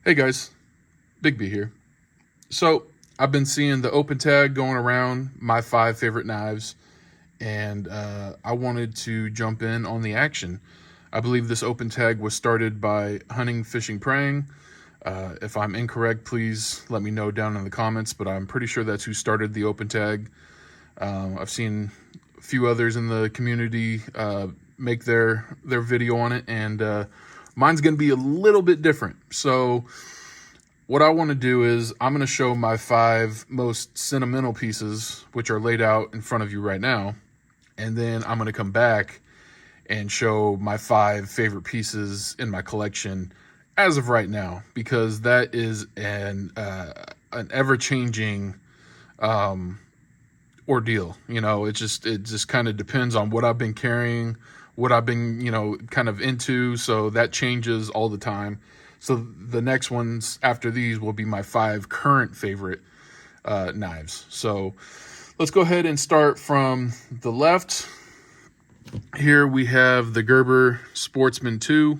Hey guys, Big B here. So, I've been seeing the open tag going around, my 5 favorite knives, and I wanted to jump in on the action. I believe this open tag was started by Hunting, Fishing, Praying. If I'm incorrect, please let me know down in the comments, but I'm pretty sure that's who started the open tag. I've seen a few others in the community make their video on it, and mine's going to be a little bit different. So, what I want to do is I'm going to show my 5 most sentimental pieces, which are laid out in front of you right now. And then I'm going to come back and show my 5 favorite pieces in my collection as of right now, because that is an ever-changing ordeal. It just kind of depends on what I've been carrying, what I've been, kind of into. So that changes all the time. So the next ones after these will be my 5 current favorite knives. So let's go ahead and start from the left. Here we have the Gerber Sportsman 2.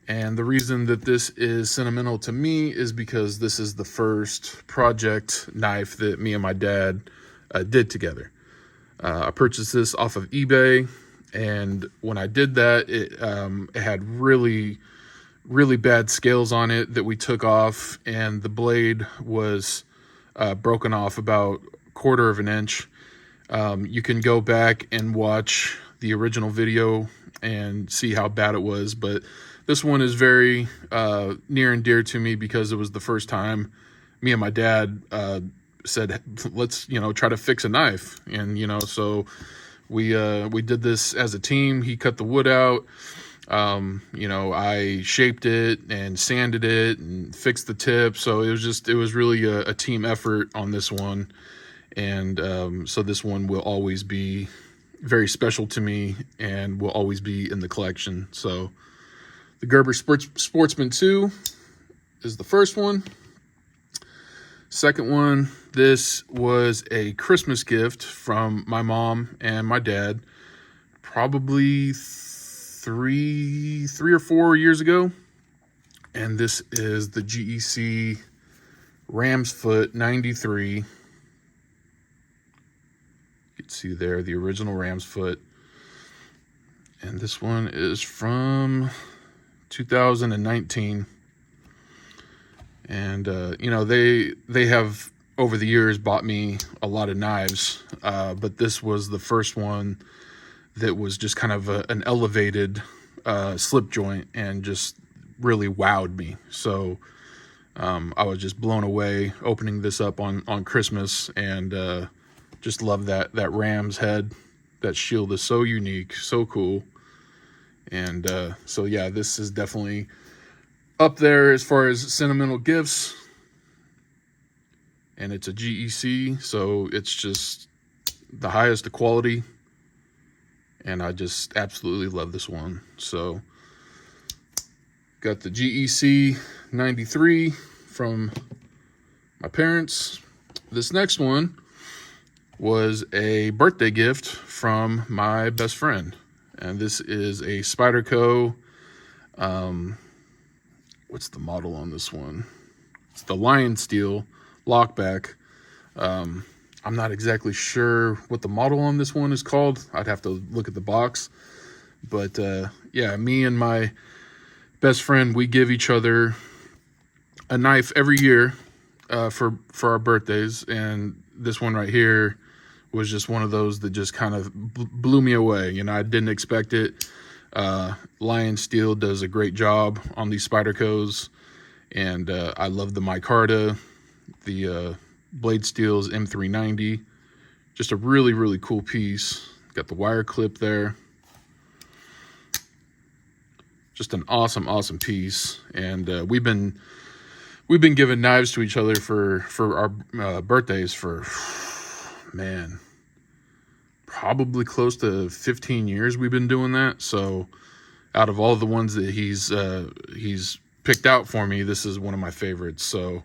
And the reason that this is sentimental to me is because this is the first project knife that me and my dad did together. I purchased this off of eBay, and when I did that, it had really bad scales on it that we took off, and the blade was broken off about 1/4 of an inch. You can go back and watch the original video and see how bad it was, but this one is very near and dear to me because it was the first time me and my dad said, let's try to fix a knife. And so we did this as a team. He cut the wood out. I shaped it and sanded it and fixed the tip. So it was really a team effort on this one. And so this one will always be very special to me and will always be in the collection. So the Gerber Sportsman 2 is the first one. Second one, this was a Christmas gift from my mom and my dad, probably three or 4 years ago. And this is the GEC Ram's Foot 93. You can see there the original Ram's Foot. And this one is from 2019. And they have over the years bought me a lot of knives, but this was the first one that was just kind of an elevated slip joint and just really wowed me. So I was just blown away opening this up on Christmas, and just love that ram's head. That shield is so unique, so cool. And so yeah, this is definitely up there as far as sentimental gifts. And it's a GEC, so it's just the highest of quality. And I just absolutely love this one. So got the GEC 93 from my parents. This next one was a birthday gift from my best friend. And this is a Spyderco. What's the model on this one? It's the Lion Steel lockback. I'm not exactly sure what the model on this one is called. I'd have to look at the box. But yeah, me and my best friend, we give each other a knife every year for our birthdays. And this one right here was just one of those that just kind of blew me away. I didn't expect it. Lion Steel does a great job on these Spydercos, and I love the micarta, the blade steel's M390. Just a really cool piece. Got the wire clip there. Just an awesome piece. And we've been giving knives to each other for our birthdays for, man, probably close to 15 years we've been doing that. So out of all the ones that he's picked out for me, this is one of my favorites. So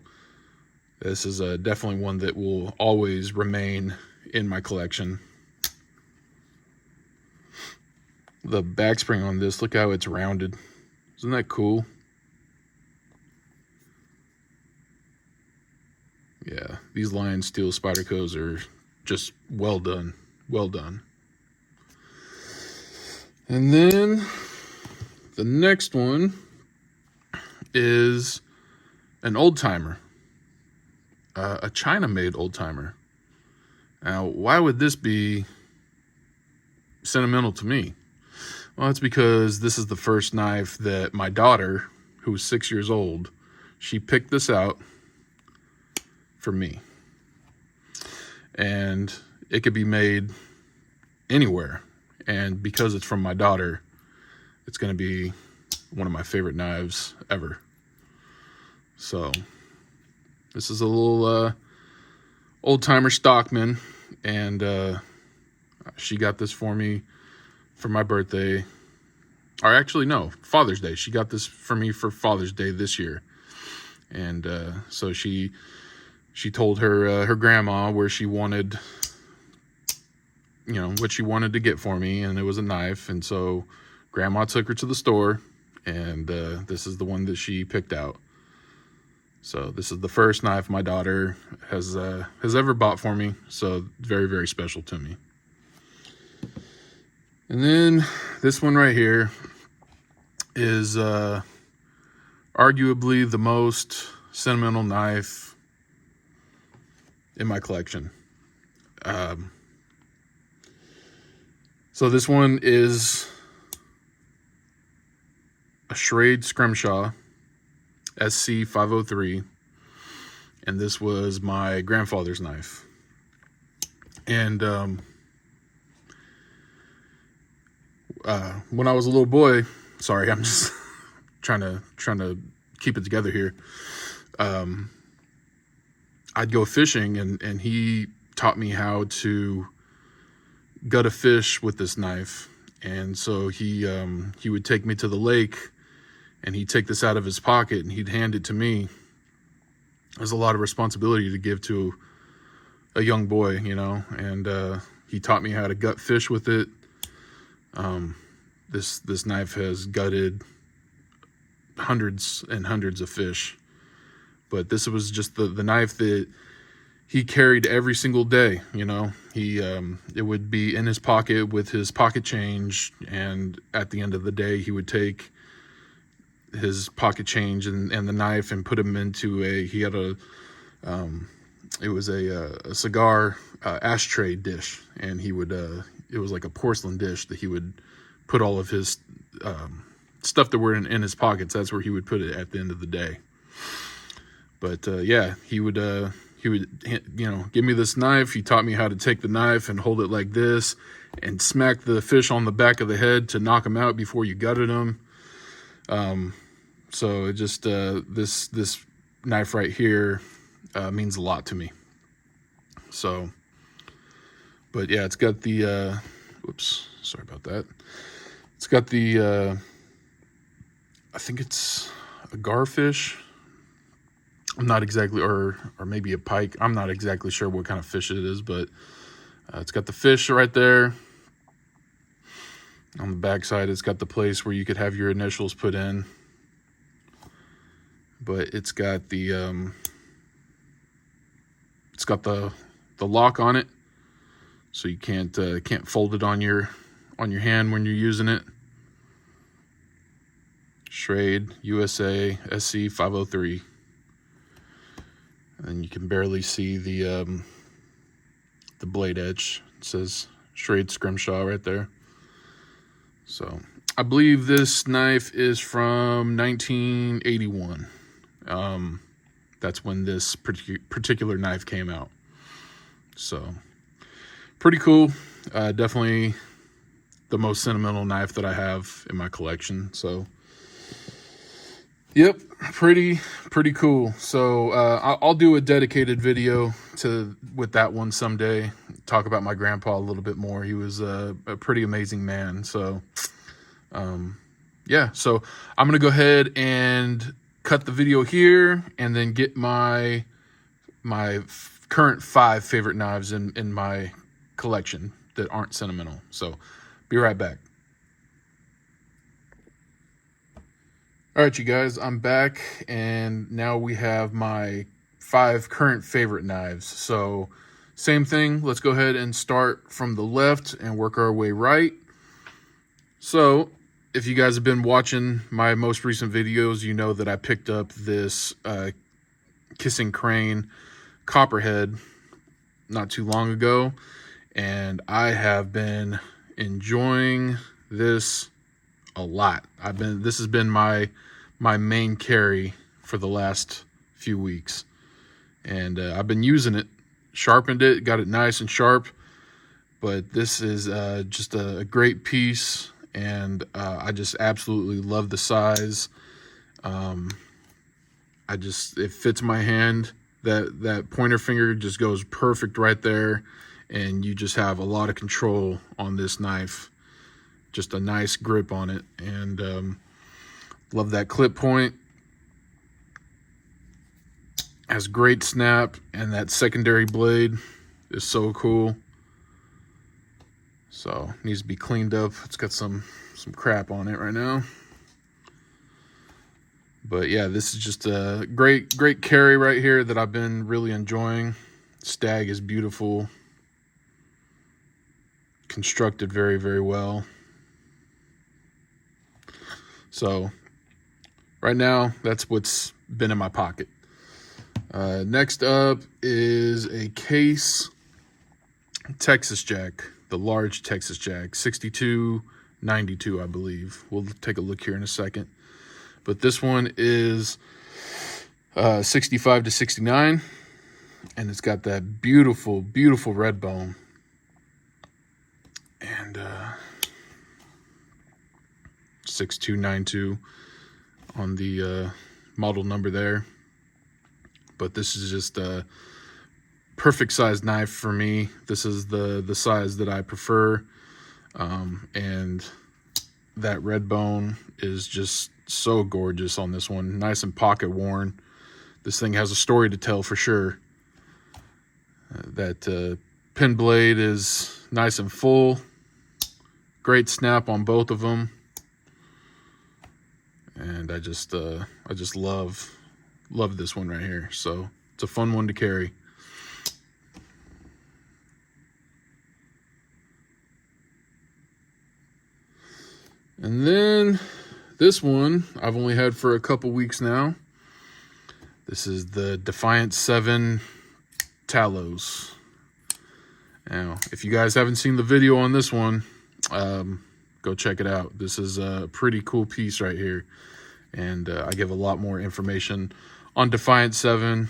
this is definitely one that will always remain in my collection. The back spring on this, look how it's rounded. Isn't that cool? these Lion Steel Spydercos are just well done. Well done. And then the next one is an old timer, a China-made old timer. Now, why would this be sentimental to me? Well, it's because this is the first knife that my daughter, who was 6 years old, she picked this out for me. And it could be made anywhere. And because it's from my daughter, it's going to be one of my favorite knives ever. So this is a little old timer Stockman, and she got this for me for my birthday, or actually no, Father's Day. She got this for me for Father's Day this year, and so she told her grandma where she wanted, what she wanted to get for me, and it was a knife. And so grandma took her to the store, and this is the one that she picked out. So this is the first knife my daughter has ever bought for me. So very, very special to me. And then this one right here is arguably the most sentimental knife in my collection. So this one is a Schrade Scrimshaw SC 503, and this was my grandfather's knife. And when I was a little boy, sorry, I'm just trying to keep it together here. I'd go fishing, and he taught me how to gut a fish with this knife. And so he would take me to the lake, and he'd take this out of his pocket and he'd hand it to me. There's a lot of responsibility to give to a young boy, and he taught me how to gut fish with it. This knife has gutted hundreds and hundreds of fish, but this was just the knife that he carried every single day. It would be in his pocket with his pocket change, and at the end of the day, he would take his pocket change and the knife and put them into he had a cigar ashtray dish, and he would it was like a porcelain dish that he would put all of his stuff that were in his pockets. That's where he would put it at the end of the day. But he would give me this knife. He taught me how to take the knife and hold it like this and smack the fish on the back of the head to knock him out before you gutted him. So it just, this knife right here, means a lot to me. So, but yeah, it's got the, whoops, sorry about that. It's got the, I think it's a garfish. I'm not exactly, or maybe a pike. I'm not exactly sure what kind of fish it is, but it's got the fish right there. On the back side, it's got the place where you could have your initials put in. But it's got the lock on it, so you can't fold it on your hand when you're using it. Schrade USA SC 503, and you can barely see the blade edge. It says Schrade Scrimshaw right there. So I believe this knife is from 1981. That's when this particular knife came out. So pretty cool. Definitely the most sentimental knife that I have in my collection. So yep, pretty cool. So I'll do a dedicated video with that one someday. Talk about my grandpa a little bit more. He was a pretty amazing man. So yeah, so I'm gonna go ahead and cut the video here, and then get my current 5 favorite knives in my collection that aren't sentimental. So be right back. All right, you guys, I'm back, and now we have my 5 current favorite knives. So same thing, let's go ahead and start from the left and work our way right. So if you guys have been watching my most recent videos, you know that I picked up this Kissing Crane Copperhead not too long ago, and I have been enjoying this a lot. This has been my main carry for the last few weeks, and I've been using it, sharpened it, got it nice and sharp. But this is just a great piece, and I just absolutely love the size. It fits my hand. That pointer finger just goes perfect right there, and you just have a lot of control on this knife. Just a nice grip on it, and love that clip point. Has great snap, and that secondary blade is so cool. So needs to be cleaned up. It's got some crap on it right now. But yeah, this is just a great carry right here that I've been really enjoying. Stag is beautiful. Constructed very, very well. So right now, that's what's been in my pocket. Next up is a case Texas Jack, the large Texas Jack, 6292, I believe. We'll take a look here in a second. But this one is 65 to 69, and it's got that beautiful, beautiful red bone. And 6292 on the model number there. But this is just a perfect size knife for me. This is the size that I prefer. And that red bone is just so gorgeous on this one. Nice and pocket worn. This thing has a story to tell for sure. That pin blade is nice and full. Great snap on both of them. And I just love this one right here. So it's a fun one to carry. And then this one I've only had for a couple weeks now. This is the Defiance 7 Talos. Now, if you guys haven't seen the video on this one, go check it out. This is a pretty cool piece right here. And I give a lot more information on Defiance 7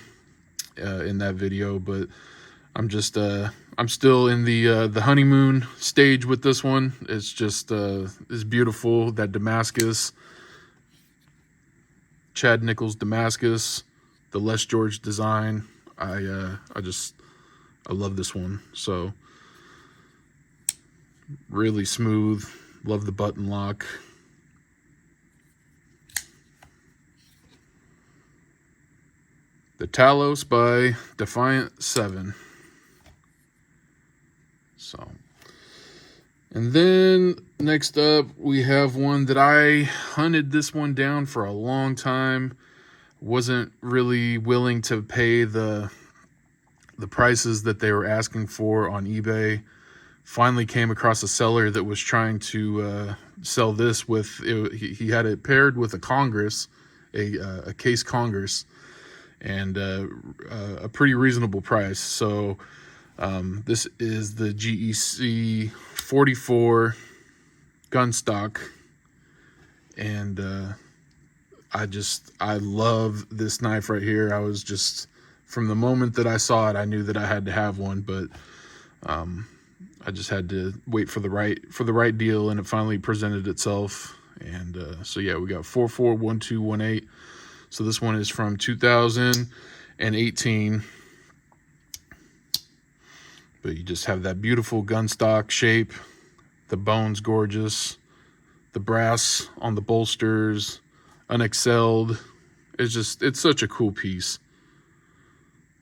in that video, but I'm still in the honeymoon stage with this one. It's just it's beautiful. That Damascus, Chad Nichols Damascus, the Les George design. I love this one. So really smooth. Love the button lock. The Talos by Defiant 7. So, and then next up we have one that I hunted this one down for a long time. Wasn't really willing to pay the prices that they were asking for on eBay. Finally came across a seller that was trying to sell this with, he had it paired with a Congress, a case Congress, and a pretty reasonable price. So this is the GEC 44 gun stock, and I love this knife right here. I was just, from the moment that I saw it, I knew that I had to have one, but I just had to wait for the right deal, and it finally presented itself. And so yeah, we got 441218. So this one is from 2018. But you just have that beautiful gun stock shape. The bone's gorgeous. The brass on the bolsters, unexcelled. It's such a cool piece.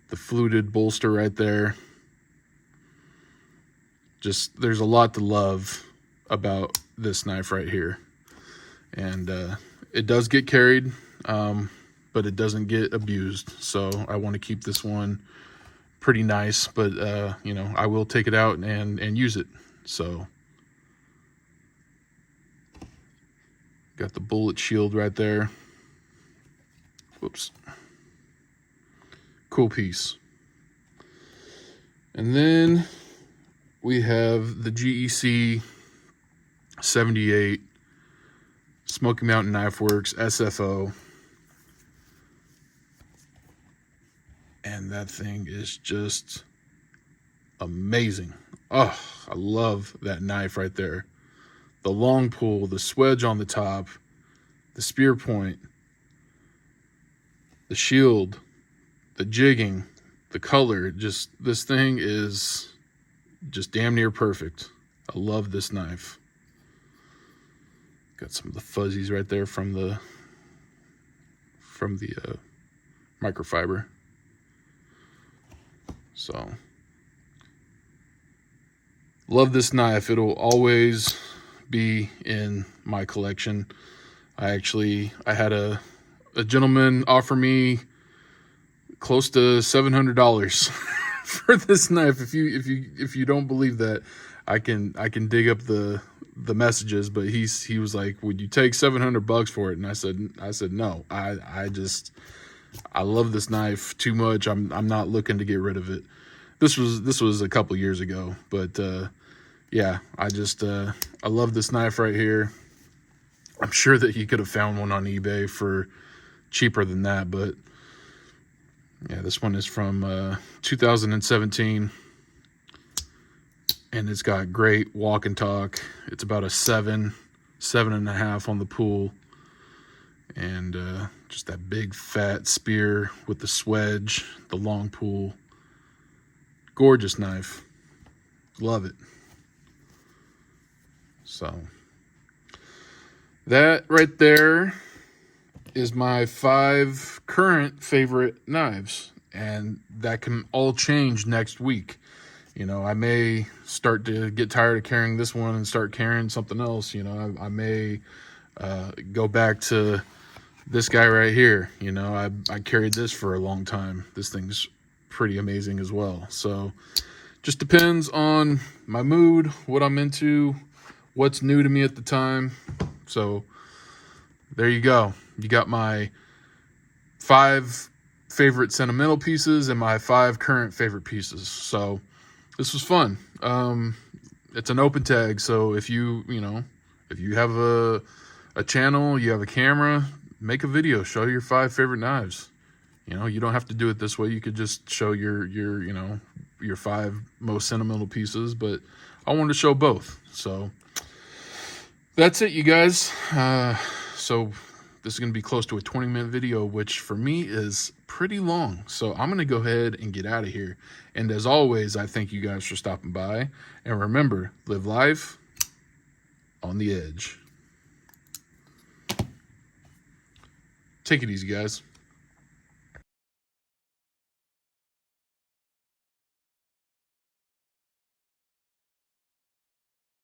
The fluted bolster right there. Just, there's a lot to love about this knife right here. And it does get carried. but it doesn't get abused. So I want to keep this one pretty nice, but you know, I will take it out and use it. So got the bullet shield right there. Whoops. Cool piece. And then we have the GEC 78 Smoky Mountain Knife Works SFO. And that thing is just amazing. Oh, I love that knife right there. The long pull, the swedge on the top, the spear point, the shield, the jigging, the color. Just, this thing is just damn near perfect. I love this knife. Got some of the fuzzies right there from the microfiber. So love this knife. It'll always be in my collection. I had a gentleman offer me close to $700 for this knife. If you don't believe that, I can dig up the messages, but he was like, would you take $700 for it? And I said no. I love this knife too much. I'm not looking to get rid of it. This was a couple years ago, but yeah, I love this knife right here. I'm sure that he could have found one on eBay for cheaper than that, but yeah, this one is from 2017, and it's got great walk and talk. It's about a 7.5 on the pull, and just that big fat spear with the swedge, the long pull. Gorgeous knife. Love it. So that right there is my 5 current favorite knives, and that can all change next week. You know, I may start to get tired of carrying this one and start carrying something else. You know, I may go back to this guy right here. You know, I carried this for a long time. This thing's pretty amazing as well. So just depends on my mood, what I'm into, what's new to me at the time. So there you go. You got my 5 favorite sentimental pieces and my 5 current favorite pieces. So this was fun. It's an open tag, so if you have a channel, you have a camera, make a video, show your 5 favorite knives. You know, you don't have to do it this way. You could just show your 5 most sentimental pieces, but I wanted to show both. So that's it, you guys. So this is going to be close to a 20-minute video, which for me is pretty long. So I'm going to go ahead and get out of here. And as always, I thank you guys for stopping by. And remember, live life on the edge. Take it easy, guys.